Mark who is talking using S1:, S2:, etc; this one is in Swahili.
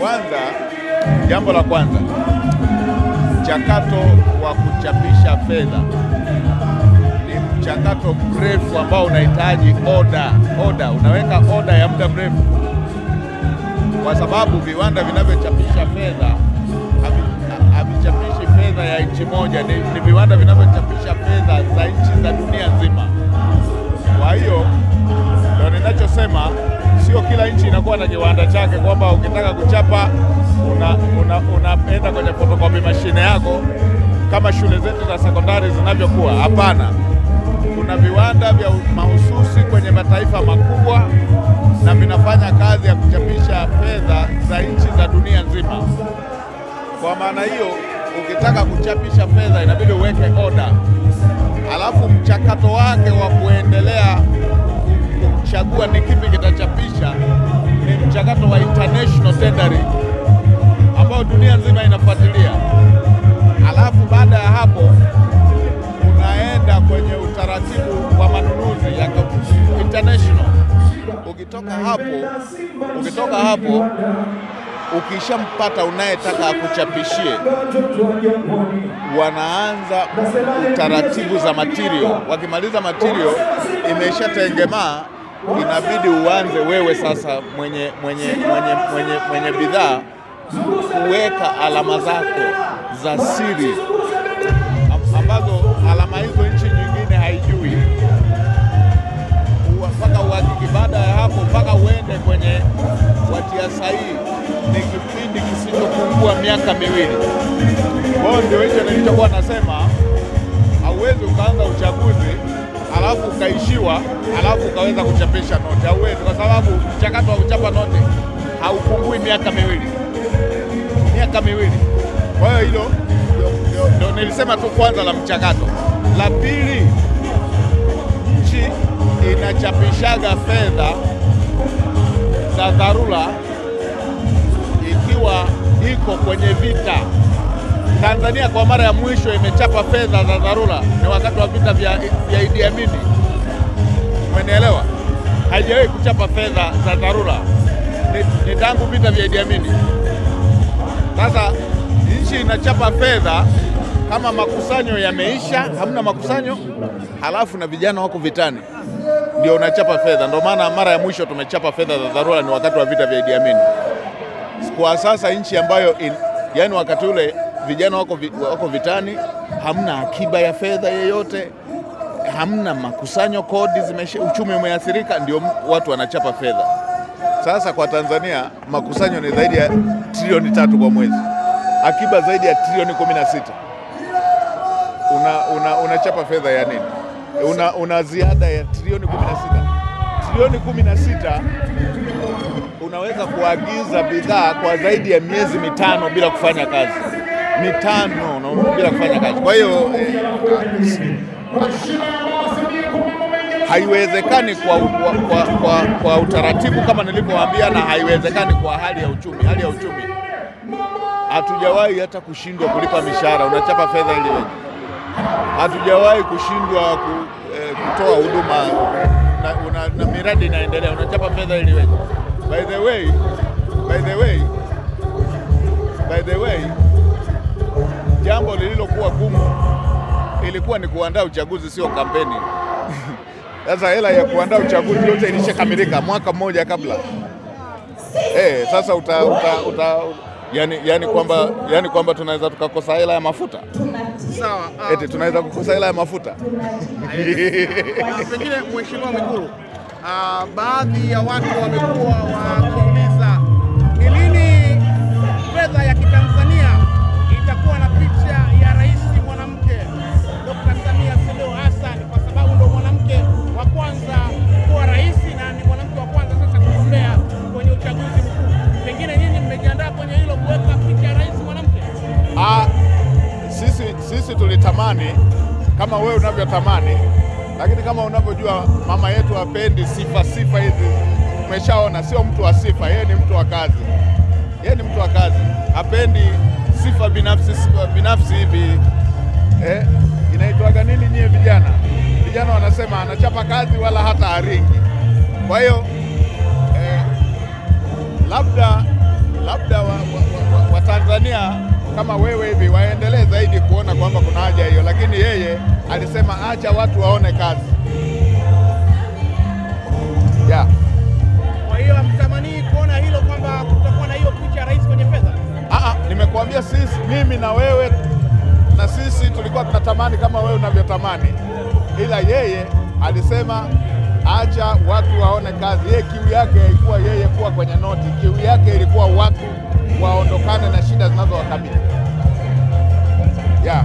S1: Kwanza, jambo la kwanza, mchakato wa kuchapisha fedha ni mchakato mrefu ambao unahitaji oda. Unaweka oda ya muda mrefu, kwa sababu viwanda vinavyochapisha fedha havichapishi fedha ya nchi moja, ni viwanda vinavyochapisha fedha za nchi za dunia nzima. Kwa hiyo ndio ninachosema, sio kila nchi inakuwa na kiwanda chake, kwamba ukitaka kuchapa unaenda kwenye photocopy machine yako kama shule zetu za sekondari zinavyokuwa. Hapana, kuna viwanda vya mahususi kwenye mataifa makubwa na vinafanya kazi ya kuchapisha fedha za nchi za dunia nzima. Kwa maana hiyo, ukitaka kuchapisha fedha inabidi uweke oda, alafu mchakato wake wa kuendelea kuchagua ni kipi kitachapisha ni mchakato wa international tendering ambao dunia nzima inafuatilia. Alafu baada ya hapo unaenda kwenye utaratibu wa manunuzi ya international. Ukitoka hapo ukishampata unayetaka akuchapishie, wanaanza utaratibu za material. Wakimaliza material imeshatengemaa, inabidi uanze wewe sasa mwenye bidhaa kuweka alama zako za siri, ambazo alama hizo nchi nyingine haijui, mpaka uhakiki. Baada ya hapo mpaka uende kwenye watia sahihi, ni kipindi kisichopungua miaka miwili. Kwa hiyo ndio hicho nilichokuwa nasema, hauwezi ukaanza uchaguzi alafu ukaishiwa alafu ukaweza kuchapisha noti. Hauwezi, kwa sababu mchakato wa kuchapa noti haupungui miaka miwili. Kwa hiyo hilo ndio nilisema tu kwanza la mchakato. La pili, nchi inachapishaga fedha za dharura ikiwa iko kwenye vita. Tanzania kwa mara ya mwisho imechapa fedha za dharura ni wakati wa vita vya Idi Amin. Umenielewa? Haijawahi kuchapa fedha za dharura ni tangu vita vya Idi Amin. Sasa nchi inachapa fedha kama makusanyo yameisha, hamna makusanyo, halafu na vijana wako vitani, ndio unachapa fedha. Ndio maana mara ya mwisho tumechapa fedha za dharura ni wakati wa vita vya Idi Amin. Kwa sasa nchi ambayo yani wakati ule vijana wako vitani, hamna akiba ya fedha yeyote, hamna makusanyo, kodi uchumi umeathirika, ndio watu wanachapa fedha. Sasa kwa Tanzania makusanyo ni zaidi ya trilioni 3 kwa mwezi, akiba zaidi ya trilioni 16. Unachapa fedha ya nini? Una ziada ya trilioni 16. Trilioni 16 unaweza kuagiza bidhaa kwa zaidi ya miezi 5 bila kufanya kazi. 5 bila kufanya kazi. Kwa hiyo haiwezekani kwa utaratibu kama nilivyowaambia, na haiwezekani kwa hali ya uchumi. Hali ya uchumi hatujawahi hata kushindwa kulipa mishahara, unachapa fedha ili wewe. Hatujawahi kushindwa kutoa huduma na miradi inaendelea, unachapa fedha ili wewe. By the way, jambo lililokuwa gumu ilikuwa ni kuandaa uchaguzi, sio kampeni. Sasa hela ya kuandaa uchaguzi yote ilishakamilika mwaka mmoja kabla. Sasa yani kwamba tunaweza tukakosa hela ya mafuta. Sawa. Tunaweza kukosa hela ya mafuta.
S2: Pengine Mheshimiwa Mwigulu, baadhi ya watu wamekuwa wakiuliza ni lini fedha ya Kitanzania itakuwa na picha ya rais mwanamke Dr. Samia Suluhu Hassan, kwa sababu ndio mwanamke wa kwanza kuwa rais na ni mwanamke wa kwanza sasa kugombea kwenye uchaguzi mkuu. Pengine nyinyi mmejiandaa kwenye hilo kuweka picha ya rais mwanamke?
S1: Sisi tulitamani kama wewe unavyotamani, lakini kama unavyojua mama yetu hapendi sifa hizi. Umeshaona, sio mtu wa sifa, yeye ni mtu wa kazi. Hapendi sifa binafsi hivi. Inaitwaga nini nyie vijana? Vijana wanasema anachapa kazi wala hata haringi. Kwa hiyo labda wa Tanzania kama wewe hivi waendelee zaidi kuona kwamba kuna haja hiyo, lakini yeye alisema acha watu waone kazi. Yeah.
S2: Kwa hiyo hamtamani kuona hilo kwamba kutakuwa na hiyo picha ya rais kwenye fedha?
S1: Nimekuambia mimi na wewe na sisi tulikuwa tunatamani kama wewe unavyotamani, ila yeye alisema acha watu waone kazi. Yeye kiu yake ilikuwa yeye kuwa kwenye noti, kiu yake ilikuwa watu waondokane na shida zinazowakabili. Yeah.